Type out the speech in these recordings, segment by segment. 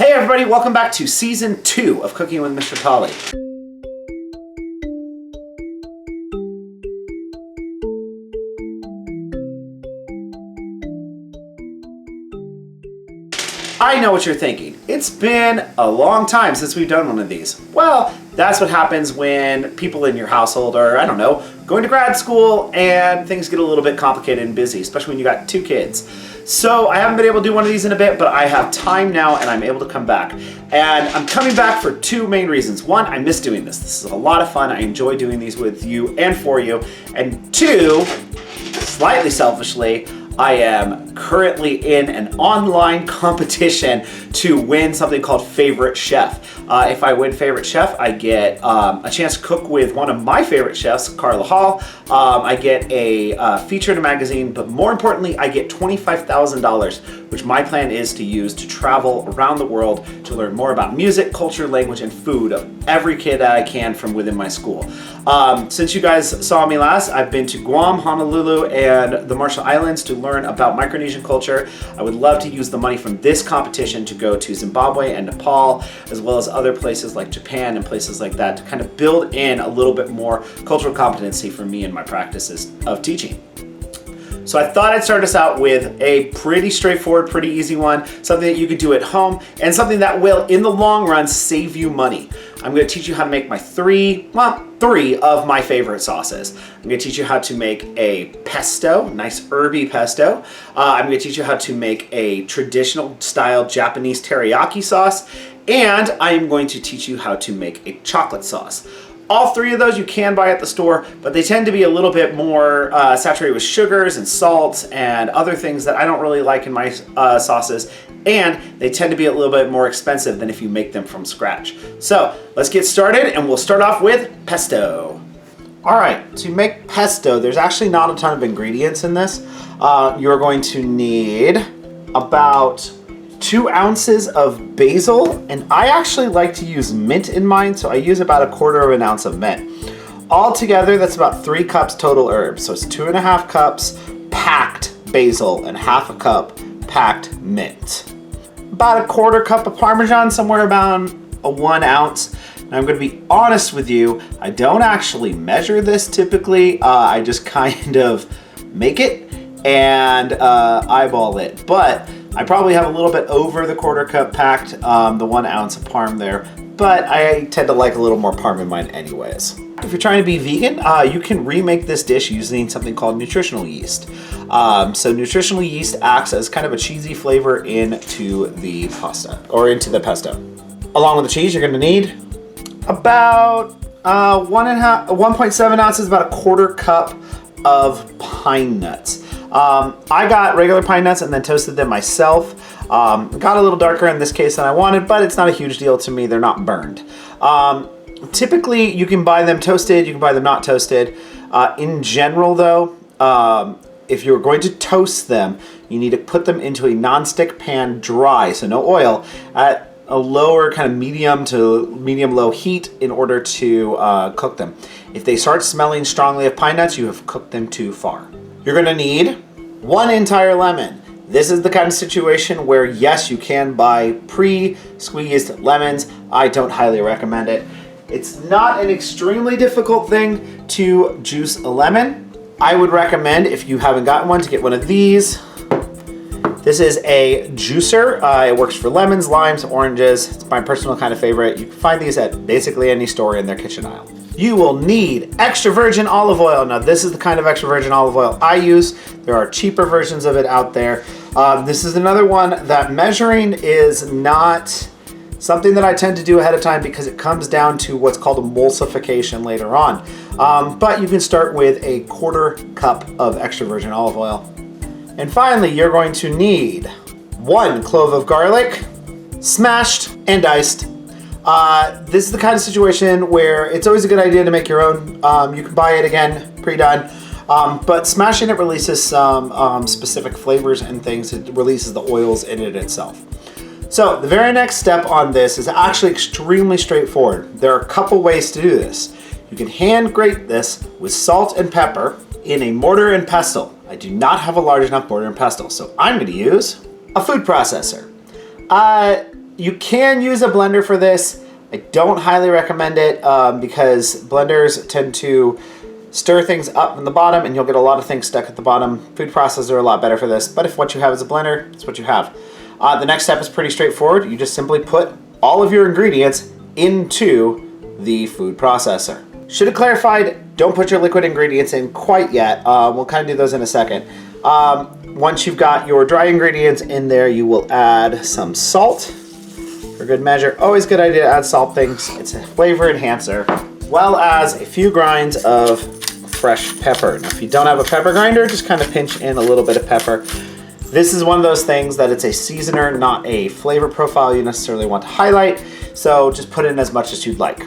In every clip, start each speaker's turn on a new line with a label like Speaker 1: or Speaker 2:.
Speaker 1: Hey everybody, welcome back to Season 2 of Cooking with Mr. Tolley. I know what you're thinking. It's been a long time since we've done one of these. Well, that's what happens when people in your household are, I don't know, going to grad school and things get a little bit complicated and busy, especially when you got 2 kids. So I haven't been able to do one of these in a bit, but I have time now and I'm able to come back. And I'm coming back for 2 main reasons. 1, I miss doing this. This is a lot of fun. I enjoy doing these with you and for you. And 2, slightly selfishly, I am currently in an online competition to win something called Favorite Chef. If I win Favorite Chef, I get a chance to cook with one of my favorite chefs, Carla Hall. I get a feature in a magazine, but more importantly, I get $25,000, which my plan is to use to travel around the world to learn more about music, culture, language, and food of every kid that I can from within my school. Since you guys saw me last, I've been to Guam, Honolulu, and the Marshall Islands to learn about Micronesian culture. I would love to use the money from this competition to go to Zimbabwe and Nepal, as well as other places like Japan and places like that to kind of build in a little bit more cultural competency for me in my practices of teaching. So I thought I'd start us out with a pretty straightforward, pretty easy one, something that you could do at home and something that will, in the long run, save you money. I'm going to teach you how to make my three of my favorite sauces. I'm going to teach you how to make a pesto, nice herby pesto. I'm going to teach you how to make a traditional style Japanese teriyaki sauce, and I'm going to teach you how to make a chocolate sauce. All 3 of those you can buy at the store, but they tend to be a little bit more saturated with sugars and salts and other things that I don't really like in my sauces, and they tend to be a little bit more expensive than if you make them from scratch. So let's get started, and we'll start off with pesto. All right, to make pesto, there's actually not a ton of ingredients in this. You're going to need about 2 ounces of basil, and I actually like to use mint in mine, so I use about 1/4 ounce of mint. All together, that's about 3 cups total herbs. So it's 2.5 cups packed basil and 1/2 cup packed mint. About 1/4 cup of Parmesan, somewhere around 1 ounce. Now I'm going to be honest with you, I don't actually measure this typically. I just kind of make it and eyeball it, but I probably have a little bit over the 1/4 cup packed, the 1 ounce of parm there, but I tend to like a little more parm in mine anyways. If you're trying to be vegan, you can remake this dish using something called nutritional yeast. So nutritional yeast acts as kind of a cheesy flavor into the pasta, or into the pesto. Along with the cheese, you're gonna need about 1.7 ounces, about 1/4 cup of pine nuts. I got regular pine nuts and then toasted them myself. Got a little darker in this case than I wanted, but it's not a huge deal to me. They're not burned. Typically, you can buy them toasted. You can buy them not toasted. In general, though, if you're going to toast them, you need to put them into a nonstick pan dry, so no oil, at a lower kind of medium to medium-low heat in order to cook them. If they start smelling strongly of pine nuts, you have cooked them too far. You're gonna need 1 entire lemon. This is the kind of situation where, yes, you can buy pre-squeezed lemons. I don't highly recommend it. It's not an extremely difficult thing to juice a lemon. I would recommend, if you haven't gotten one, to get one of these. This is a juicer. It works for lemons, limes, oranges. It's my personal kind of favorite. You can find these at basically any store in their kitchen aisle. You will need extra virgin olive oil. Now, this is the kind of extra virgin olive oil I use. There are cheaper versions of it out there. This is another one that measuring is not something that I tend to do ahead of time because it comes down to what's called emulsification later on. But you can start with a 1/4 cup of extra virgin olive oil. And finally, you're going to need 1 clove of garlic, smashed and diced. This is the kind of situation where it's always a good idea to make your own. You can buy it again, pre-done, but smashing it releases some specific flavors and things. It releases the oils in it itself. So the very next step on this is actually extremely straightforward. There are a couple ways to do this. You can hand grate this with salt and pepper in a mortar and pestle. I do not have a large enough mortar and pestle, so I'm going to use a food processor. You can use a blender for this. I don't highly recommend it because blenders tend to stir things up in the bottom and you'll get a lot of things stuck at the bottom. Food processors are a lot better for this, but if what you have is a blender, it's what you have. The next step is pretty straightforward. You just simply put all of your ingredients into the food processor. Should have clarified, don't put your liquid ingredients in quite yet. We'll kind of do those in a second. Once you've got your dry ingredients in there, you will add some salt for good measure. Always a good idea to add salt things. It's a flavor enhancer, as well as a few grinds of fresh pepper. Now, if you don't have a pepper grinder, just kind of pinch in a little bit of pepper. This is one of those things that it's a seasoner, not a flavor profile you necessarily want to highlight. So just put in as much as you'd like.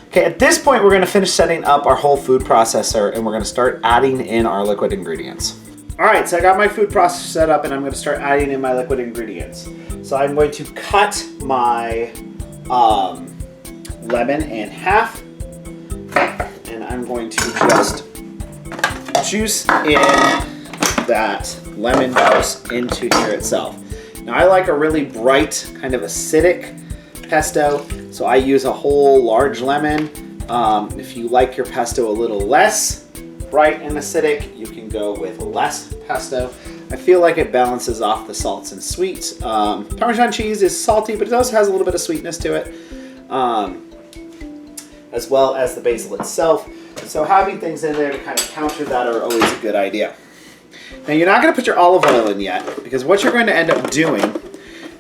Speaker 1: Okay, at this point, we're gonna finish setting up our whole food processor and we're gonna start adding in our liquid ingredients. All right, so I got my food processor set up and I'm gonna start adding in my liquid ingredients. So I'm going to cut my lemon in half and I'm going to just juice in that lemon juice into here itself. Now I like a really bright, kind of acidic pesto, so I use a whole large lemon. If you like your pesto a little less bright and acidic, you can go with less pesto. I feel like it balances off the salts and sweets. Parmesan cheese is salty, but it also has a little bit of sweetness to it, as well as the basil itself. So having things in there to kind of counter that are always a good idea. Now you're not going to put your olive oil in yet, because what you're going to end up doing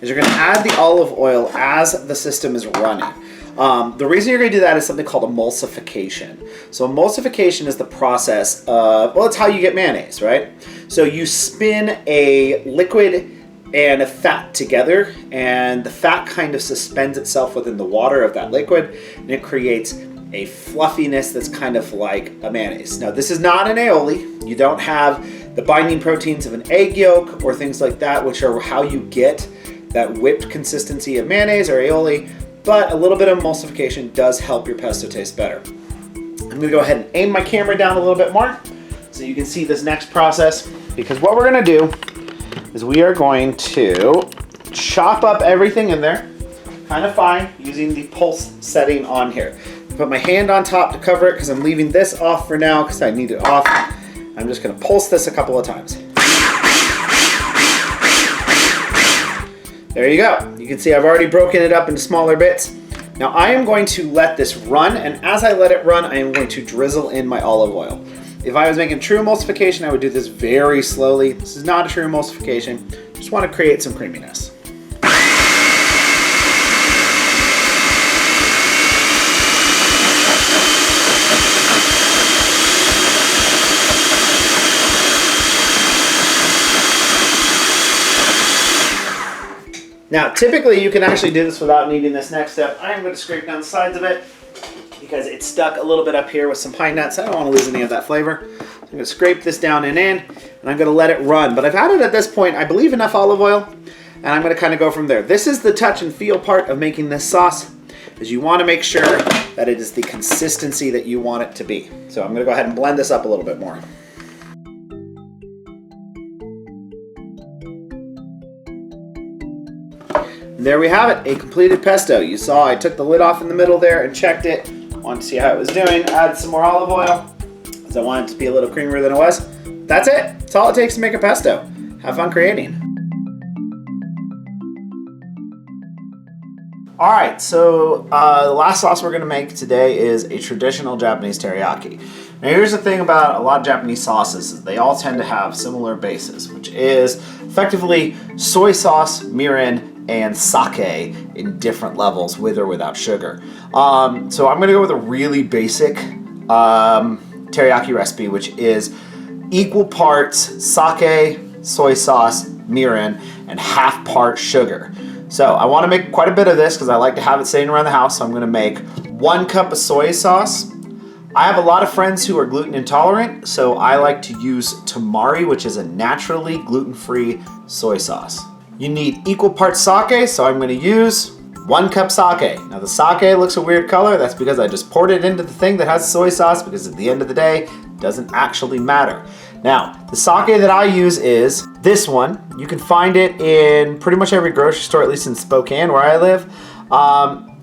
Speaker 1: is you're going to add the olive oil as the system is running. The reason you're going to do that is something called emulsification. So emulsification is the process of, well, it's how you get mayonnaise, right? So you spin a liquid and a fat together, and the fat kind of suspends itself within the water of that liquid, and it creates a fluffiness that's kind of like a mayonnaise. Now, this is not an aioli. You don't have the binding proteins of an egg yolk or things like that, which are how you get that whipped consistency of mayonnaise or aioli, but a little bit of emulsification does help your pesto taste better. I'm gonna go ahead and aim my camera down a little bit more so you can see this next process, because what we're gonna do is we are going to chop up everything in there, kind of fine, using the pulse setting on here. Put my hand on top to cover it because I'm leaving this off for now because I need it off. I'm just gonna pulse this a couple of times. There you go. You can see I've already broken it up into smaller bits. Now I am going to let this run, and as I let it run, I am going to drizzle in my olive oil. If I was making true emulsification, I would do this very slowly. This is not a true emulsification. Just want to create some creaminess. Now, typically you can actually do this without needing this next step. I am going to scrape down the sides of it because it's stuck a little bit up here with some pine nuts. I don't want to lose any of that flavor. So I'm going to scrape this down and in, and I'm going to let it run. But I've added at this point, I believe, enough olive oil, and I'm going to kind of go from there. This is the touch and feel part of making this sauce, is you want to make sure that it is the consistency that you want it to be. So I'm going to go ahead and blend this up a little bit more. And there we have it, a completed pesto. You saw I took the lid off in the middle there and checked it. Wanted to see how it was doing. Add some more olive oil, because I wanted it to be a little creamier than it was. That's it. That's all it takes to make a pesto. Have fun creating. All right, so the last sauce we're gonna make today is a traditional Japanese teriyaki. Now here's the thing about a lot of Japanese sauces, is they all tend to have similar bases, which is effectively soy sauce, mirin, and sake in different levels, with or without sugar. So I'm gonna go with a really basic teriyaki recipe, which is equal parts sake, soy sauce, mirin, and half part sugar. So I wanna make quite a bit of this because I like to have it sitting around the house. So I'm gonna make 1 cup of soy sauce. I have a lot of friends who are gluten intolerant, so I like to use tamari, which is a naturally gluten-free soy sauce. You need equal parts sake, so I'm gonna use 1 cup sake. Now the sake looks a weird color, that's because I just poured it into the thing that has soy sauce, because at the end of the day, it doesn't actually matter. Now, the sake that I use is this one. You can find it in pretty much every grocery store, at least in Spokane where I live.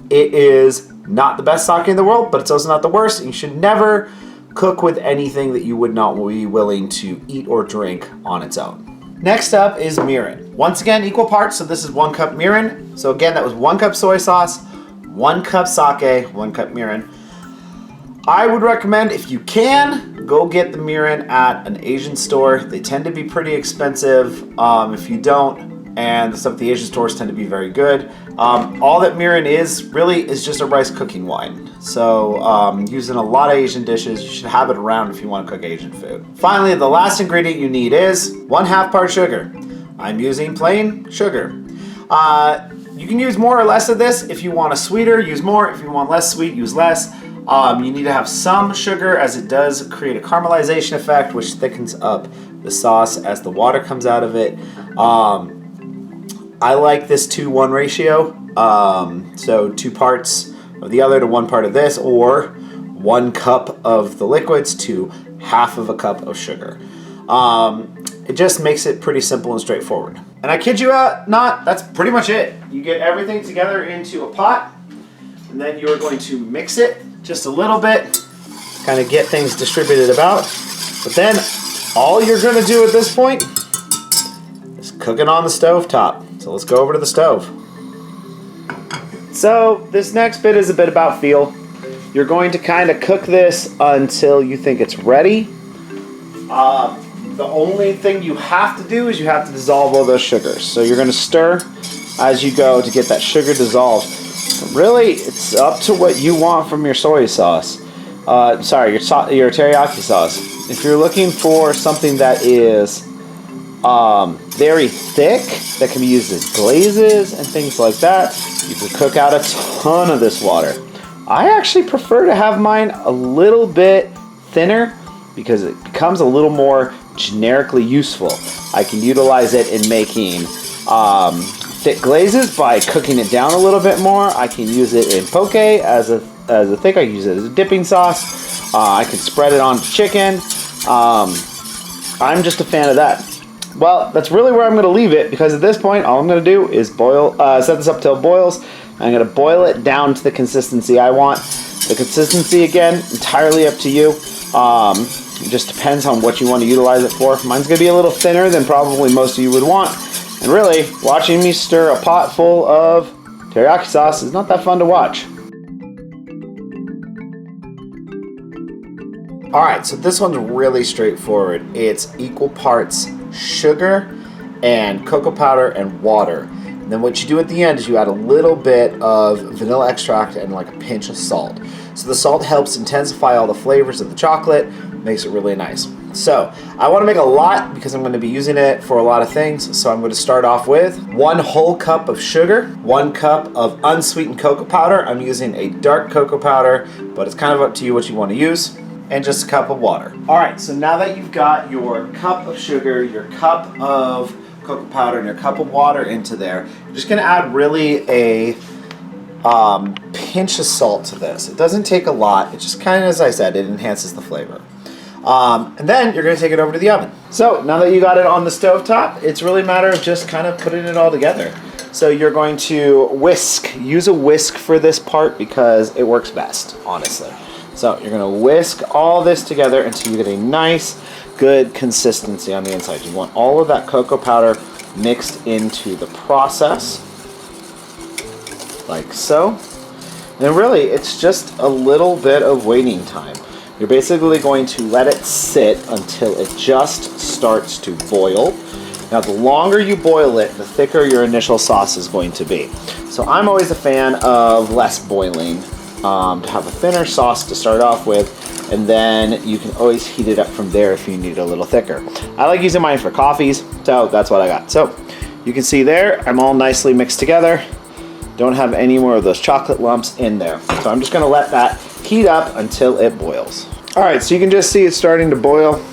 Speaker 1: It is not the best sake in the world, but it's also not the worst. You should never cook with anything that you would not be willing to eat or drink on its own. Next up is mirin. Once again, equal parts, so this is 1 cup mirin. So again, that was 1 cup soy sauce, 1 cup sake, 1 cup mirin. I would recommend, if you can, go get the mirin at an Asian store. They tend to be pretty expensive if you don't, and the stuff at the Asian stores tend to be very good. All that mirin is really is just a rice cooking wine. So used in a lot of Asian dishes. You should have it around if you want to cook Asian food. Finally, the last ingredient you need is 1/2 part sugar. I'm using plain sugar. You can use more or less of this. If you want a sweeter, use more. If you want less sweet, use less. You need to have some sugar, as it does create a caramelization effect, which thickens up the sauce as the water comes out of it. I like this 2:1 ratio. So 2 parts of the other to 1 part of this, or 1 cup of the liquids to 1/2 cup of sugar. It just makes it pretty simple and straightforward. And I kid you not, that's pretty much it. You get everything together into a pot, and then you're going to mix it just a little bit, kind of get things distributed about. But then all you're going to do at this point is cook it on the stove top. So let's go over to the stove. So this next bit is a bit about feel. You're going to kind of cook this until you think it's ready. The only thing you have to do is you have to dissolve all those sugars. So you're going to stir as you go to get that sugar dissolved. But really, it's up to what you want from your soy sauce. Your teriyaki sauce. If you're looking for something that is very thick, that can be used as glazes and things like that, you can cook out a ton of this water. I actually prefer to have mine a little bit thinner because it becomes a little more generically useful. I can utilize it in making thick glazes by cooking it down a little bit more. I can use it in poke as a thick. I can use it as a dipping sauce. I can spread it on chicken. I'm just a fan of that. Well, that's really where I'm going to leave it, because at this point, all I'm going to do is set this up till it boils. I'm going to boil it down to the consistency I want. The consistency, again, entirely up to you. It just depends on what you want to utilize it for. Mine's going to be a little thinner than probably most of you would want. And really, watching me stir a pot full of teriyaki sauce is not that fun to watch. Alright, so this one's really straightforward. It's equal parts sugar and cocoa powder and water. And then what you do at the end is you add a little bit of vanilla extract and like a pinch of salt. So the salt helps intensify all the flavors of the chocolate, makes it really nice. So I want to make a lot because I'm going to be using it for a lot of things. So I'm going to start off with 1 whole cup of sugar, 1 cup of unsweetened cocoa powder. I'm using a dark cocoa powder, but it's kind of up to you what you want to use. And just a cup of water. Alright, so now that you've got your cup of sugar, your cup of cocoa powder, and your cup of water into there, you're just going to add really a pinch of salt to this. It doesn't take a lot. It just kind of, as I said, it enhances the flavor. And then you're going to take it over to the oven. So now that you got it on the stovetop, it's really a matter of just kind of putting it all together. So you're going to whisk. Use a whisk for this part because it works best, honestly. So you're going to whisk all this together until you get a nice, good consistency on the inside. You want all of that cocoa powder mixed into the process, like so. And really, it's just a little bit of waiting time. You're basically going to let it sit until it just starts to boil. Now, the longer you boil it, the thicker your initial sauce is going to be. So I'm always a fan of less boiling. To have a thinner sauce to start off with, and then you can always heat it up from there if you need a little thicker. I like using mine for coffees, so that's what I got. So you can see there, I'm all nicely mixed together. Don't have any more of those chocolate lumps in there. So I'm just going to let that heat up until it boils. Alright, so you can just see it's starting to boil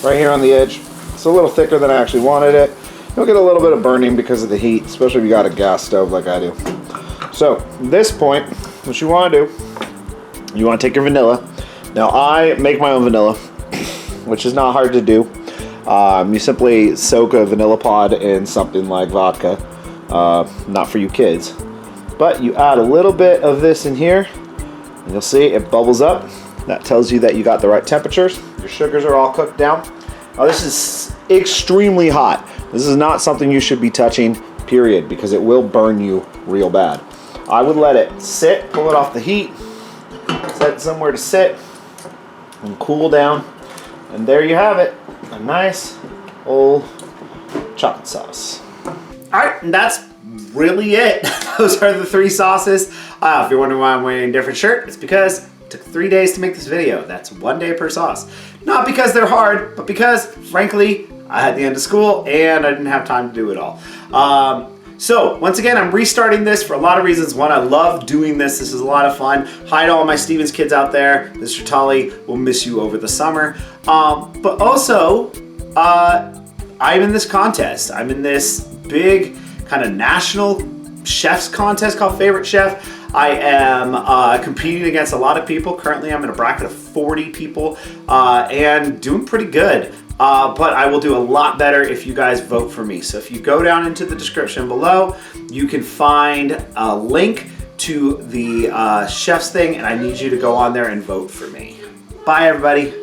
Speaker 1: right here on the edge. It's a little thicker than I actually wanted it. You'll get a little bit of burning because of the heat, especially if you got a gas stove like I do. So at this point, what you want to do, you want to take your vanilla. Now I make my own vanilla. which is not hard to do. You simply soak a vanilla pod in something like vodka. Not for you kids. But you add a little bit of this in here, and you'll see it bubbles up. That tells you that you got the right temperatures. Your sugars are all cooked down. Now this is extremely hot. This is not something you should be touching, period, because it will burn you real bad. I would let it sit, pull it off the heat, set it somewhere to sit, and cool down. And there you have it, a nice old chocolate sauce. All right, and that's really it. Those are the 3 sauces. If you're wondering why I'm wearing a different shirt, it's because it took 3 days to make this video. That's 1 day per sauce. Not because they're hard, but because, frankly, I had the end of school and I didn't have time to do it all. So, once again, I'm restarting this for a lot of reasons. One, I love doing this. This is a lot of fun. Hi to all my Stevens kids out there. Mr. Tolley will miss you over the summer. But also, I'm in this contest. I'm in this big kind of national chef's contest called Favorite Chef. I am competing against a lot of people. Currently, I'm in a bracket of 40 people and doing pretty good. But I will do a lot better if you guys vote for me. So if you go down into the description below, you can find a link to the chef's thing, and I need you to go on there and vote for me. Bye, everybody.